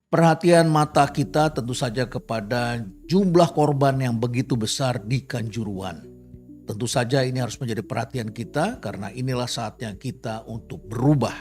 Perhatian mata kita tentu saja kepada jumlah korban yang begitu besar di Kanjuruhan. Tentu saja ini harus menjadi perhatian kita karena inilah saatnya kita untuk berubah.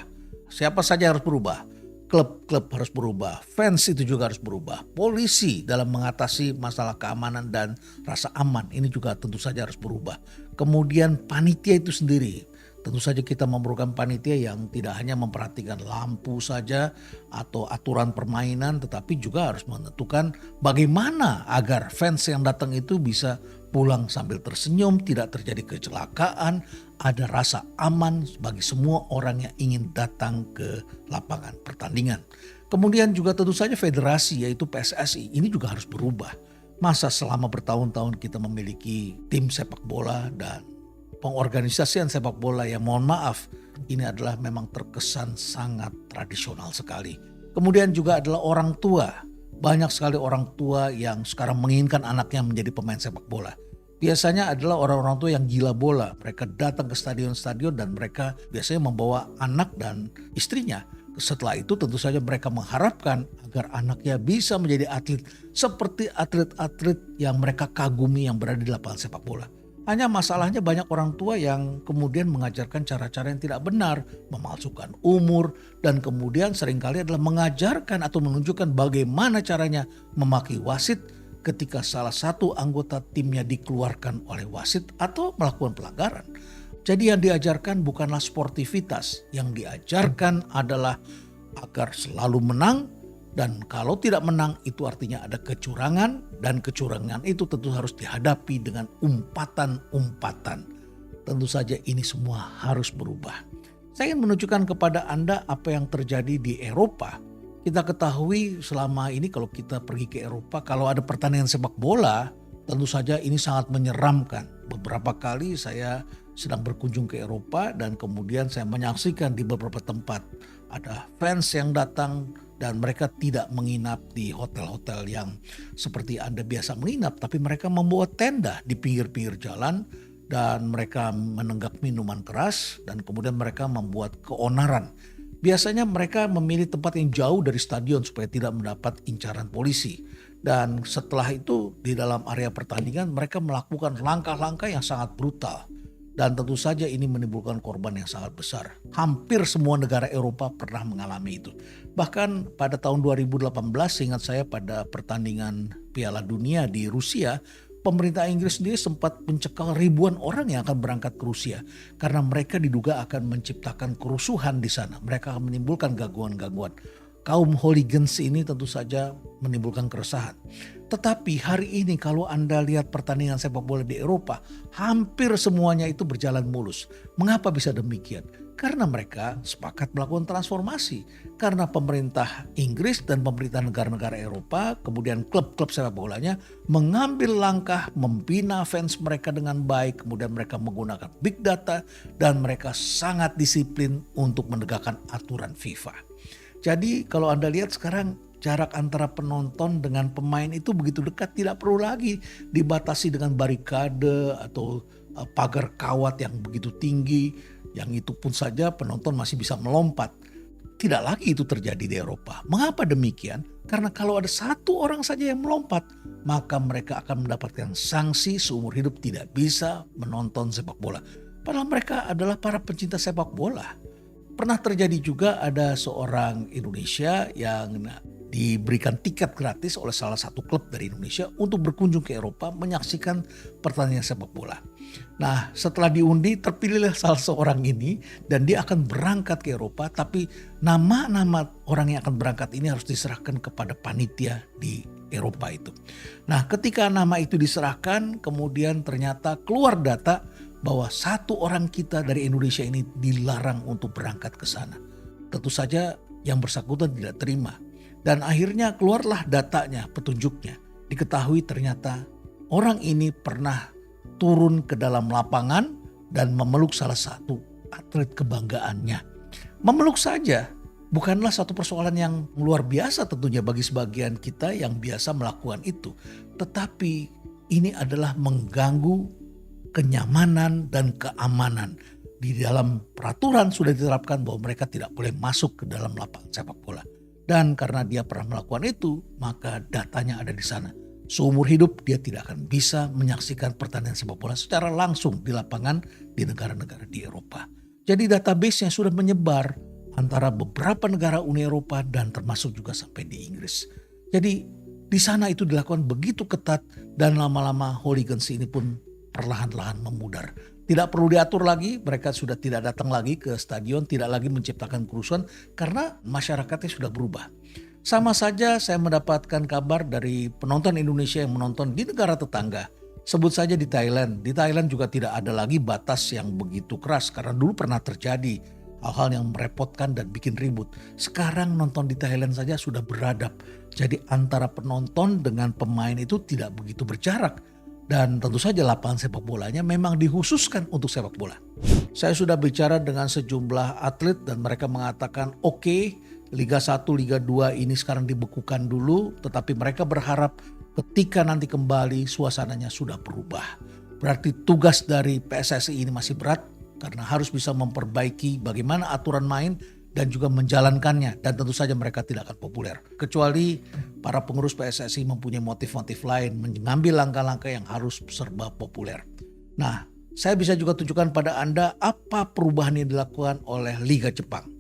Siapa saja harus berubah? Klub-klub harus berubah, fans itu juga harus berubah. Polisi dalam mengatasi masalah keamanan dan rasa aman ini juga tentu saja harus berubah. Kemudian panitia itu sendiri. Tentu saja kita memerlukan panitia yang tidak hanya memperhatikan lampu saja atau aturan permainan, tetapi juga harus menentukan bagaimana agar fans yang datang itu bisa pulang sambil tersenyum, tidak terjadi kecelakaan, ada rasa aman bagi semua orang yang ingin datang ke lapangan pertandingan. Kemudian juga tentu saja federasi yaitu PSSI ini juga harus berubah. Masa selama bertahun-tahun kita memiliki tim sepak bola dan pengorganisasian sepak bola yang mohon maaf ini adalah memang terkesan sangat tradisional sekali. Kemudian juga adalah orang tua. Banyak sekali orang tua yang sekarang menginginkan anaknya menjadi pemain sepak bola. Biasanya adalah orang-orang tua yang gila bola. Mereka datang ke stadion-stadion dan mereka biasanya membawa anak dan istrinya. Setelah itu tentu saja mereka mengharapkan agar anaknya bisa menjadi atlet seperti atlet-atlet yang mereka kagumi yang berada di lapangan sepak bola. Hanya masalahnya banyak orang tua yang kemudian mengajarkan cara-cara yang tidak benar, memalsukan umur, dan kemudian seringkali adalah mengajarkan atau menunjukkan bagaimana caranya memaki wasit ketika salah satu anggota timnya dikeluarkan oleh wasit atau melakukan pelanggaran. Jadi yang diajarkan bukanlah sportivitas, yang diajarkan adalah agar selalu menang. Dan kalau tidak menang itu artinya ada kecurangan dan kecurangan itu tentu harus dihadapi dengan umpatan-umpatan. Tentu saja ini semua harus berubah. Saya ingin menunjukkan kepada Anda apa yang terjadi di Eropa. Kita ketahui selama ini kalau kita pergi ke Eropa, kalau ada pertandingan sepak bola tentu saja ini sangat menyeramkan. Beberapa kali saya sedang berkunjung ke Eropa dan kemudian saya menyaksikan di beberapa tempat ada fans yang datang dan mereka tidak menginap di hotel-hotel yang seperti Anda biasa menginap, tapi mereka membuat tenda di pinggir-pinggir jalan dan mereka menenggak minuman keras dan kemudian mereka membuat keonaran. Biasanya mereka memilih tempat yang jauh dari stadion supaya tidak mendapat incaran polisi. Dan setelah itu di dalam area pertandingan mereka melakukan langkah-langkah yang sangat brutal. Dan tentu saja ini menimbulkan korban yang sangat besar. Hampir semua negara Eropa pernah mengalami itu. Bahkan pada tahun 2018 ingat saya pada pertandingan Piala Dunia di Rusia, pemerintah Inggris sendiri sempat mencekal ribuan orang yang akan berangkat ke Rusia. Karena mereka diduga akan menciptakan kerusuhan di sana. Mereka akan menimbulkan gangguan-gangguan. Kaum hooligans ini tentu saja menimbulkan keresahan. Tetapi hari ini kalau Anda lihat pertandingan sepak bola di Eropa, hampir semuanya itu berjalan mulus. Mengapa bisa demikian? Karena mereka sepakat melakukan transformasi. Karena pemerintah Inggris dan pemerintah negara-negara Eropa, kemudian klub-klub sepak bolanya mengambil langkah membina fans mereka dengan baik. Kemudian mereka menggunakan big data dan mereka sangat disiplin untuk menegakkan aturan FIFA. Jadi kalau Anda lihat sekarang jarak antara penonton dengan pemain itu begitu dekat, tidak perlu lagi dibatasi dengan barikade atau pagar kawat yang begitu tinggi, yang itu pun saja penonton masih bisa melompat. Tidak lagi itu terjadi di Eropa. Mengapa demikian? Karena kalau ada satu orang saja yang melompat, maka mereka akan mendapatkan sanksi seumur hidup tidak bisa menonton sepak bola. Padahal mereka adalah para pencinta sepak bola. Pernah terjadi juga ada seorang Indonesia yang diberikan tiket gratis oleh salah satu klub dari Indonesia untuk berkunjung ke Eropa menyaksikan pertandingan sepak bola. Nah, setelah diundi terpilihlah salah seorang ini dan dia akan berangkat ke Eropa, tapi nama-nama orang yang akan berangkat ini harus diserahkan kepada panitia di Eropa itu. Nah, ketika nama itu diserahkan, kemudian ternyata keluar data bahwa satu orang kita dari Indonesia ini dilarang untuk berangkat ke sana. Tentu saja yang bersangkutan tidak terima. Dan akhirnya keluarlah datanya, petunjuknya. Diketahui ternyata orang ini pernah turun ke dalam lapangan dan memeluk salah satu atlet kebanggaannya. Memeluk saja bukanlah satu persoalan yang luar biasa tentunya bagi sebagian kita yang biasa melakukan itu. Tetapi ini adalah mengganggu kenyamanan dan keamanan. Di dalam peraturan sudah diterapkan bahwa mereka tidak boleh masuk ke dalam lapangan sepak bola. Dan karena dia pernah melakukan itu, maka datanya ada di sana. Seumur hidup dia tidak akan bisa menyaksikan pertandingan sepak bola secara langsung di lapangan di negara-negara di Eropa. Jadi database-nya sudah menyebar antara beberapa negara Uni Eropa dan termasuk juga sampai di Inggris. Jadi di sana itu dilakukan begitu ketat dan lama-lama hooligans ini pun perlahan-lahan memudar. Tidak perlu diatur lagi, mereka sudah tidak datang lagi ke stadion, tidak lagi menciptakan kerusuhan karena masyarakatnya sudah berubah. Sama saja saya mendapatkan kabar dari penonton Indonesia yang menonton di negara tetangga. Sebut saja di Thailand. Di Thailand juga tidak ada lagi batas yang begitu keras karena dulu pernah terjadi hal-hal yang merepotkan dan bikin ribut. Sekarang nonton di Thailand saja sudah beradab. Jadi antara penonton dengan pemain itu tidak begitu berjarak. Dan tentu saja lapangan sepak bolanya memang dikhususkan untuk sepak bola. Saya sudah bicara dengan sejumlah atlet dan mereka mengatakan oke, Liga 1, Liga 2 ini sekarang dibekukan dulu. Tetapi mereka berharap ketika nanti kembali suasananya sudah berubah. Berarti tugas dari PSSI ini masih berat karena harus bisa memperbaiki bagaimana aturan main dan juga menjalankannya. Dan tentu saja mereka tidak akan populer. Kecuali para pengurus PSSI mempunyai motif-motif lain mengambil langkah-langkah yang harus serba populer. Nah, saya bisa juga tunjukkan pada Anda apa perubahan yang dilakukan oleh Liga Jepang.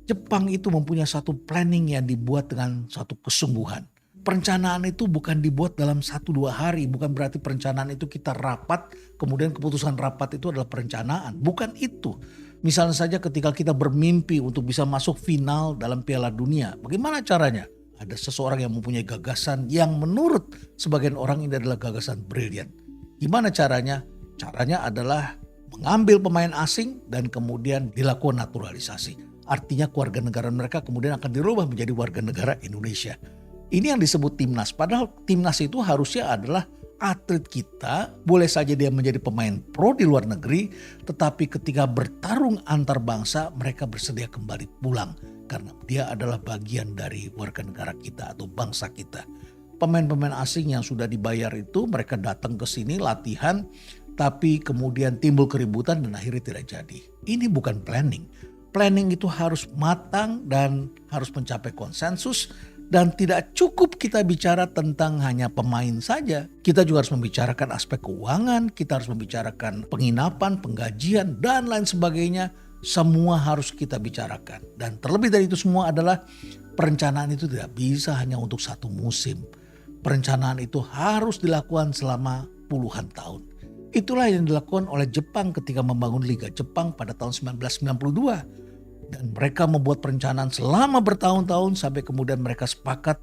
Jepang itu mempunyai satu planning yang dibuat dengan satu kesungguhan. Perencanaan itu bukan dibuat dalam 1-2 hari. Bukan berarti perencanaan itu kita rapat, kemudian keputusan rapat itu adalah perencanaan. Bukan itu. Misalnya saja ketika kita bermimpi untuk bisa masuk final dalam Piala Dunia. Bagaimana caranya? Ada seseorang yang mempunyai gagasan yang menurut sebagian orang ini adalah gagasan brilian. Gimana caranya? Caranya adalah mengambil pemain asing dan kemudian dilakukan naturalisasi. Artinya keluarga negara mereka kemudian akan dirubah menjadi warga negara Indonesia. Ini yang disebut timnas. Padahal timnas itu harusnya adalah atlet kita. Boleh saja dia menjadi pemain pro di luar negeri. Tetapi ketika bertarung antar bangsa mereka bersedia kembali pulang. Karena dia adalah bagian dari warga negara kita atau bangsa kita. Pemain-pemain asing yang sudah dibayar itu mereka datang ke sini latihan. Tapi kemudian timbul keributan dan akhirnya tidak jadi. Ini bukan planning. Planning itu harus matang dan harus mencapai konsensus. Dan tidak cukup kita bicara tentang hanya pemain saja. Kita juga harus membicarakan aspek keuangan, kita harus membicarakan penginapan, penggajian, dan lain sebagainya. Semua harus kita bicarakan. Dan terlebih dari itu semua adalah perencanaan itu tidak bisa hanya untuk satu musim. Perencanaan itu harus dilakukan selama puluhan tahun. Itulah yang dilakukan oleh Jepang ketika membangun Liga Jepang pada tahun 1992. Dan mereka membuat perencanaan selama bertahun-tahun sampai kemudian mereka sepakat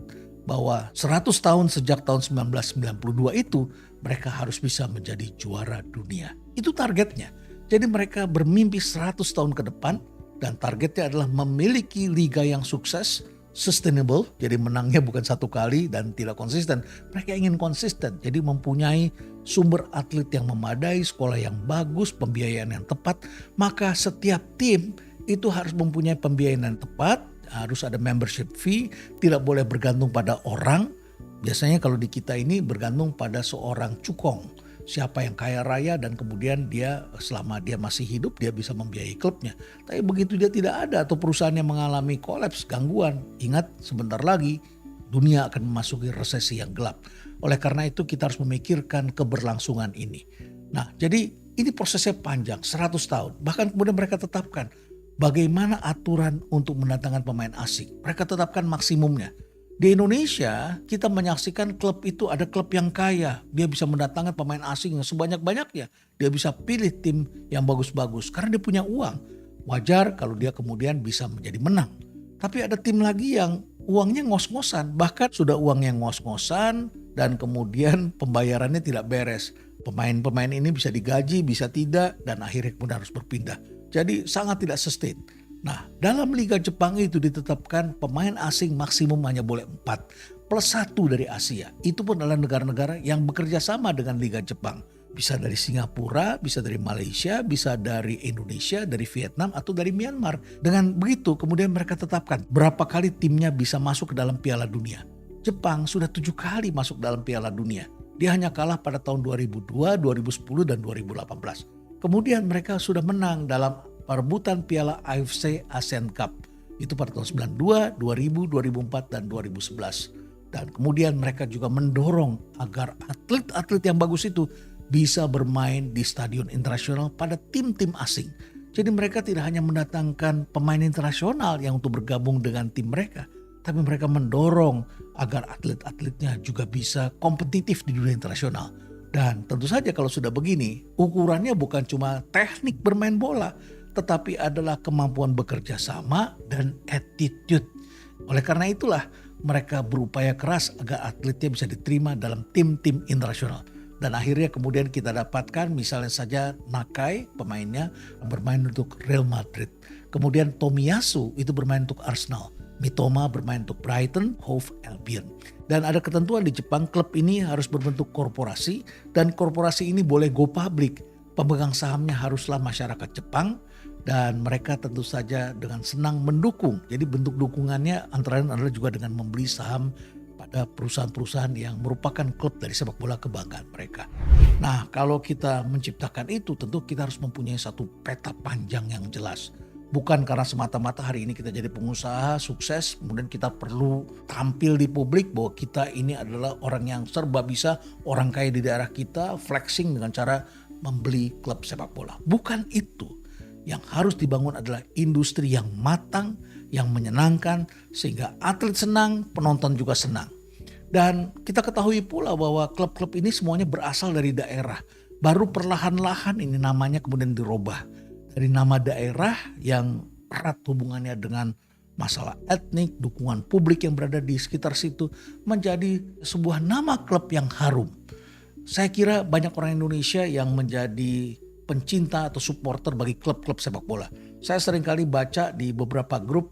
bahwa 100 tahun sejak tahun 1992 itu mereka harus bisa menjadi juara dunia. Itu targetnya. Jadi mereka bermimpi 100 tahun ke depan dan targetnya adalah memiliki liga yang sukses, sustainable. Jadi menangnya bukan satu kali dan tidak konsisten. Mereka ingin konsisten. Jadi mempunyai sumber atlet yang memadai, sekolah yang bagus, pembiayaan yang tepat. Maka setiap tim itu harus mempunyai pembiayaan yang tepat, harus ada membership fee, tidak boleh bergantung pada orang. Biasanya kalau di kita ini bergantung pada seorang cukong, siapa yang kaya raya dan kemudian dia selama dia masih hidup dia bisa membiayai klubnya. Tapi begitu dia tidak ada atau perusahaan yang mengalami kolaps, gangguan, ingat sebentar lagi dunia akan memasuki resesi yang gelap. Oleh karena itu kita harus memikirkan keberlangsungan ini. Nah jadi ini prosesnya panjang, 100 tahun. Bahkan kemudian mereka tetapkan bagaimana aturan untuk mendatangkan pemain asing. Mereka tetapkan maksimumnya. Di Indonesia kita menyaksikan klub itu ada klub yang kaya. Dia bisa mendatangkan pemain asing yang sebanyak-banyaknya. Dia bisa pilih tim yang bagus-bagus karena dia punya uang. Wajar kalau dia kemudian bisa menjadi menang. Tapi ada tim lagi yang uangnya ngos-ngosan. Bahkan sudah uangnya ngos-ngosan dan kemudian pembayarannya tidak beres. Pemain-pemain ini bisa digaji, bisa tidak dan akhirnya kemudian harus berpindah. Jadi sangat tidak sustain. Nah dalam Liga Jepang itu ditetapkan pemain asing maksimum hanya boleh 4 plus 1 dari Asia. Itu pun adalah negara-negara yang bekerja sama dengan Liga Jepang. Bisa dari Singapura, bisa dari Malaysia, bisa dari Indonesia, dari Vietnam atau dari Myanmar. Dengan begitu kemudian mereka tetapkan berapa kali timnya bisa masuk ke dalam Piala Dunia. Jepang sudah 7 kali masuk dalam Piala Dunia. Dia hanya kalah pada tahun 2002, 2010 dan 2018. Kemudian mereka sudah menang dalam perebutan Piala AFC ASEAN Cup. Itu pada tahun 92, 2000, 2004, dan 2011. Dan kemudian mereka juga mendorong agar atlet-atlet yang bagus itu bisa bermain di stadion internasional pada tim-tim asing. Jadi mereka tidak hanya mendatangkan pemain internasional yang untuk bergabung dengan tim mereka, tapi mereka mendorong agar atlet-atletnya juga bisa kompetitif di dunia internasional. Dan tentu saja kalau sudah begini, ukurannya bukan cuma teknik bermain bola, tetapi adalah kemampuan bekerja sama dan attitude. Oleh karena itulah mereka berupaya keras agar atletnya bisa diterima dalam tim-tim internasional. Dan akhirnya kemudian kita dapatkan misalnya saja Nakai pemainnya bermain untuk Real Madrid. Kemudian Tomiyasu itu bermain untuk Arsenal. Mitoma bermain untuk Brighton, Hove Albion. Dan ada ketentuan di Jepang, klub ini harus berbentuk korporasi dan korporasi ini boleh go public. Pemegang sahamnya haruslah masyarakat Jepang dan mereka tentu saja dengan senang mendukung. Jadi bentuk dukungannya antara lain adalah juga dengan membeli saham pada perusahaan-perusahaan yang merupakan klub dari sepak bola kebanggaan mereka. Nah, kalau kita menciptakan itu tentu kita harus mempunyai satu peta panjang yang jelas. Bukan karena semata-mata hari ini kita jadi pengusaha sukses, kemudian kita perlu tampil di publik bahwa kita ini adalah orang yang serba bisa, orang kaya di daerah kita, flexing dengan cara membeli klub sepak bola. Bukan itu. Yang harus dibangun adalah industri yang matang, yang menyenangkan, sehingga atlet senang, penonton juga senang. Dan kita ketahui pula bahwa klub-klub ini semuanya berasal dari daerah. Baru perlahan-lahan ini namanya kemudian dirubah. Dari nama daerah yang erat hubungannya dengan masalah etnik, dukungan publik yang berada di sekitar situ menjadi sebuah nama klub yang harum. Saya kira banyak orang Indonesia yang menjadi pencinta atau supporter bagi klub-klub sepak bola. Saya seringkali baca di beberapa grup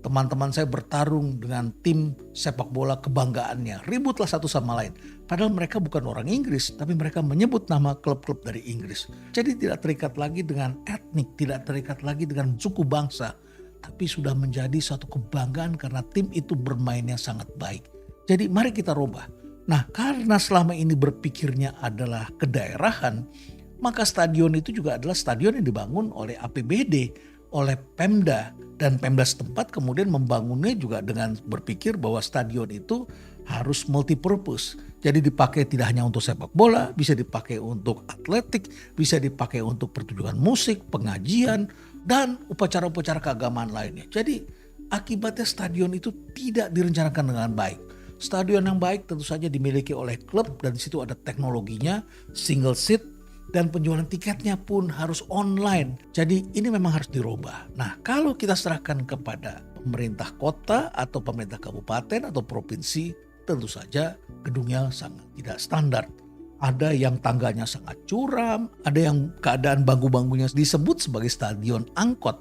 teman-teman saya bertarung dengan tim sepak bola kebanggaannya. Ributlah satu sama lain. Padahal mereka bukan orang Inggris, tapi mereka menyebut nama klub-klub dari Inggris. Jadi tidak terikat lagi dengan etnik, tidak terikat lagi dengan suku bangsa. Tapi sudah menjadi suatu kebanggaan karena tim itu bermainnya sangat baik. Jadi mari kita rubah. Nah, karena selama ini berpikirnya adalah kedaerahan, maka stadion itu juga adalah stadion yang dibangun oleh APBD, oleh Pemda, dan Pemda setempat kemudian membangunnya juga dengan berpikir bahwa stadion itu harus multipurpose. Jadi dipakai tidak hanya untuk sepak bola, bisa dipakai untuk atletik, bisa dipakai untuk pertunjukan musik, pengajian, dan upacara-upacara keagamaan lainnya. Jadi akibatnya stadion itu tidak direncanakan dengan baik. Stadion yang baik tentu saja dimiliki oleh klub dan di situ ada teknologinya, single seat, dan penjualan tiketnya pun harus online. Jadi ini memang harus dirubah. Nah, kalau kita serahkan kepada pemerintah kota atau pemerintah kabupaten atau provinsi, tentu saja gedungnya sangat tidak standar. Ada yang tangganya sangat curam, ada yang keadaan bangku-bangkunya disebut sebagai stadion angkot.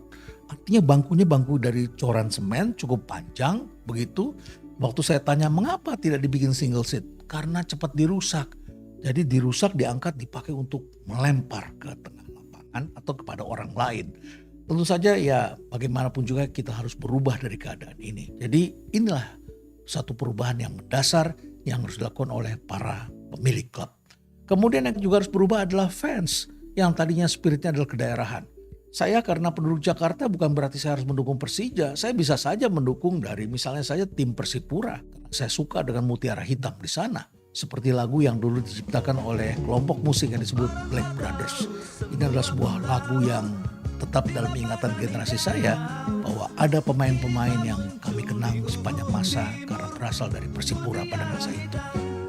Artinya bangkunya bangku dari coran semen cukup panjang begitu. Waktu saya tanya mengapa tidak dibikin single seat? Karena cepat dirusak. Jadi dirusak, diangkat, dipakai untuk melempar ke tengah lapangan atau kepada orang lain. Tentu saja ya bagaimanapun juga kita harus berubah dari keadaan ini. Jadi inilah satu perubahan yang mendasar yang harus dilakukan oleh para pemilik klub. Kemudian yang juga harus berubah adalah fans yang tadinya spiritnya adalah kedaerahan. Saya karena penduduk Jakarta bukan berarti saya harus mendukung Persija. Saya bisa saja mendukung dari misalnya saja tim Persipura. Karena saya suka dengan mutiara hitam di sana. Seperti lagu yang dulu diciptakan oleh kelompok musik yang disebut Black Brothers. Ini adalah sebuah lagu yang tetap dalam ingatan generasi saya bahwa ada pemain-pemain yang kami kenang sepanjang masa karena berasal dari Persipura pada masa itu.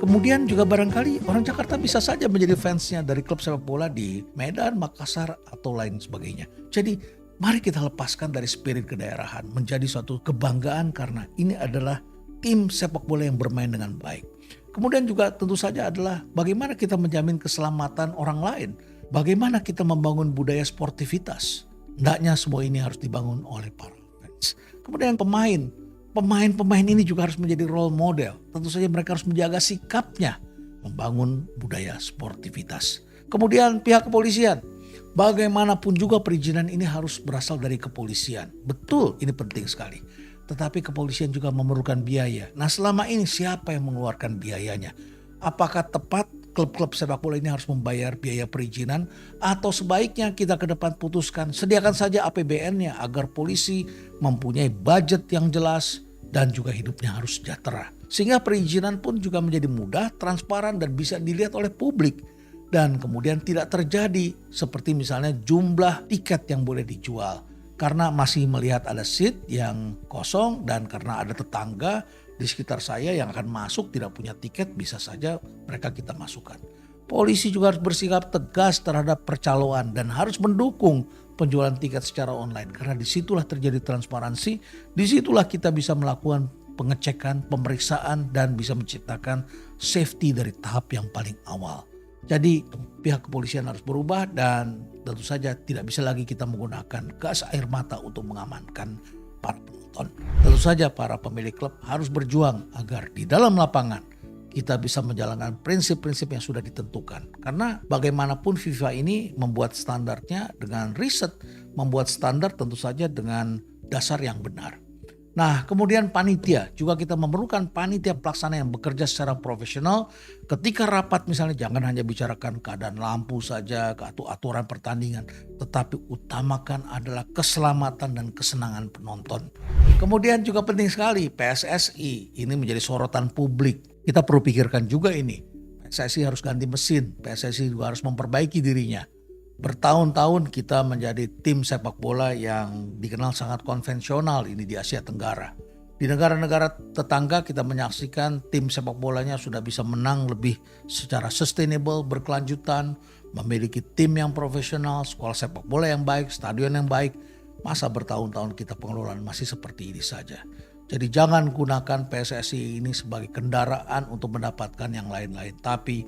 Kemudian juga barangkali orang Jakarta bisa saja menjadi fansnya dari klub sepak bola di Medan, Makassar atau lain sebagainya. Jadi mari kita lepaskan dari spirit kedaerahan menjadi suatu kebanggaan karena ini adalah tim sepak bola yang bermain dengan baik. Kemudian juga tentu saja adalah bagaimana kita menjamin keselamatan orang lain. Bagaimana kita membangun budaya sportivitas. Hendaknya semua ini harus dibangun oleh para fans. Kemudian pemain ini juga harus menjadi role model. Tentu saja mereka harus menjaga sikapnya. Membangun budaya sportivitas. Kemudian pihak kepolisian. Bagaimanapun juga perizinan ini harus berasal dari kepolisian. Betul, ini penting sekali. Tetapi kepolisian juga memerlukan biaya. Nah selama ini siapa yang mengeluarkan biayanya? Apakah tepat klub-klub sepak bola ini harus membayar biaya perizinan, atau sebaiknya kita ke depan putuskan sediakan saja APBN-nya agar polisi mempunyai budget yang jelas dan juga hidupnya harus sejahtera. Sehingga perizinan pun juga menjadi mudah, transparan dan bisa dilihat oleh publik. Dan kemudian tidak terjadi seperti misalnya jumlah tiket yang boleh dijual. Karena masih melihat ada seat yang kosong dan karena ada tetangga di sekitar saya yang akan masuk tidak punya tiket, bisa saja mereka kita masukkan. Polisi juga harus bersikap tegas terhadap percaloan dan harus mendukung penjualan tiket secara online. Karena disitulah terjadi transparansi, disitulah kita bisa melakukan pengecekan, pemeriksaan dan bisa menciptakan safety dari tahap yang paling awal. Jadi pihak kepolisian harus berubah dan tentu saja tidak bisa lagi kita menggunakan gas air mata untuk mengamankan para penonton. Tentu saja para pemilik klub harus berjuang agar di dalam lapangan kita bisa menjalankan prinsip-prinsip yang sudah ditentukan. Karena bagaimanapun FIFA ini membuat standarnya dengan riset, membuat standar tentu saja dengan dasar yang benar. Nah, kemudian panitia, juga kita memerlukan panitia pelaksana yang bekerja secara profesional. Ketika rapat misalnya jangan hanya bicarakan keadaan lampu saja atau aturan pertandingan, tetapi utamakan adalah keselamatan dan kesenangan penonton. Kemudian juga penting sekali PSSI, ini menjadi sorotan publik. Kita perlu pikirkan juga ini, PSSI harus ganti mesin, PSSI juga harus memperbaiki dirinya. Bertahun-tahun kita menjadi tim sepak bola yang dikenal sangat konvensional ini di Asia Tenggara. Di negara-negara tetangga kita menyaksikan tim sepak bolanya sudah bisa menang lebih secara sustainable, berkelanjutan, memiliki tim yang profesional, sekolah sepak bola yang baik, stadion yang baik. Masa bertahun-tahun kita pengelolaan masih seperti ini saja. Jadi jangan gunakan PSSI ini sebagai kendaraan untuk mendapatkan yang lain-lain. Tapi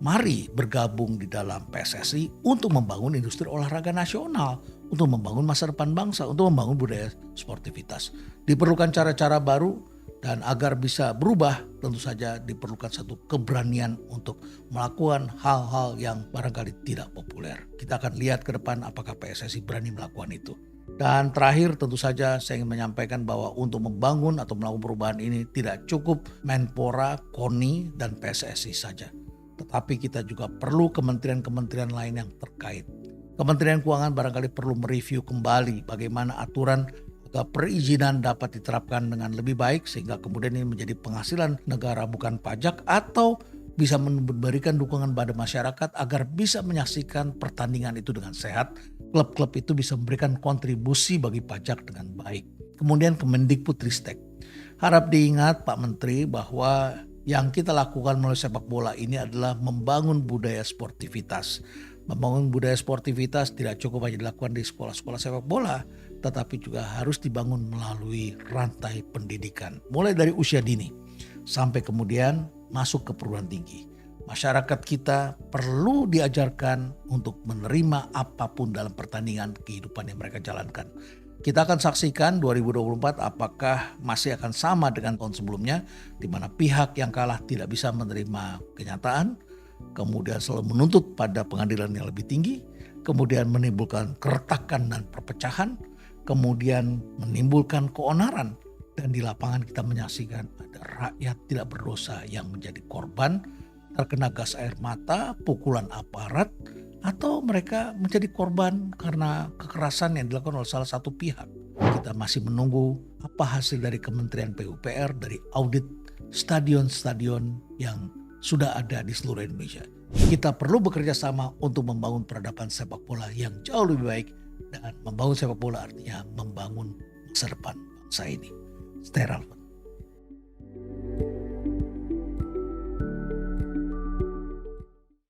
mari bergabung di dalam PSSI untuk membangun industri olahraga nasional, untuk membangun masa depan bangsa, untuk membangun budaya sportivitas. Diperlukan cara-cara baru dan agar bisa berubah tentu saja diperlukan satu keberanian untuk melakukan hal-hal yang barangkali tidak populer. Kita akan lihat ke depan apakah PSSI berani melakukan itu. Dan terakhir tentu saja saya ingin menyampaikan bahwa untuk membangun atau melakukan perubahan ini tidak cukup Menpora, KONI dan PSSI saja. Tetapi kita juga perlu kementerian-kementerian lain yang terkait. Kementerian Keuangan barangkali perlu mereview kembali bagaimana aturan atau perizinan dapat diterapkan dengan lebih baik sehingga kemudian ini menjadi penghasilan negara bukan pajak, atau bisa memberikan dukungan pada masyarakat agar bisa menyaksikan pertandingan itu dengan sehat. Klub-klub itu bisa memberikan kontribusi bagi pajak dengan baik. Kemudian Kemendikbudristek. Harap diingat Pak Menteri bahwa yang kita lakukan melalui sepak bola ini adalah membangun budaya sportivitas. Membangun budaya sportivitas tidak cukup hanya dilakukan di sekolah-sekolah sepak bola, tetapi juga harus dibangun melalui rantai pendidikan. Mulai dari usia dini sampai kemudian masuk ke perguruan tinggi. Masyarakat kita perlu diajarkan untuk menerima apapun dalam pertandingan kehidupan yang mereka jalankan. Kita akan saksikan 2024 apakah masih akan sama dengan tahun sebelumnya, di mana pihak yang kalah tidak bisa menerima kenyataan, kemudian selalu menuntut pada pengadilan yang lebih tinggi, kemudian menimbulkan keretakan dan perpecahan, kemudian menimbulkan keonaran, dan di lapangan kita menyaksikan ada rakyat tidak berdosa yang menjadi korban, terkena gas air mata, pukulan aparat, atau mereka menjadi korban karena kekerasan yang dilakukan oleh salah satu pihak. Kita masih menunggu apa hasil dari Kementerian PUPR dari audit stadion-stadion yang sudah ada di seluruh Indonesia. Kita perlu bekerja sama untuk membangun peradaban sepak bola yang jauh lebih baik, dan membangun sepak bola artinya membangun masa depan bangsa ini. Stay relevant.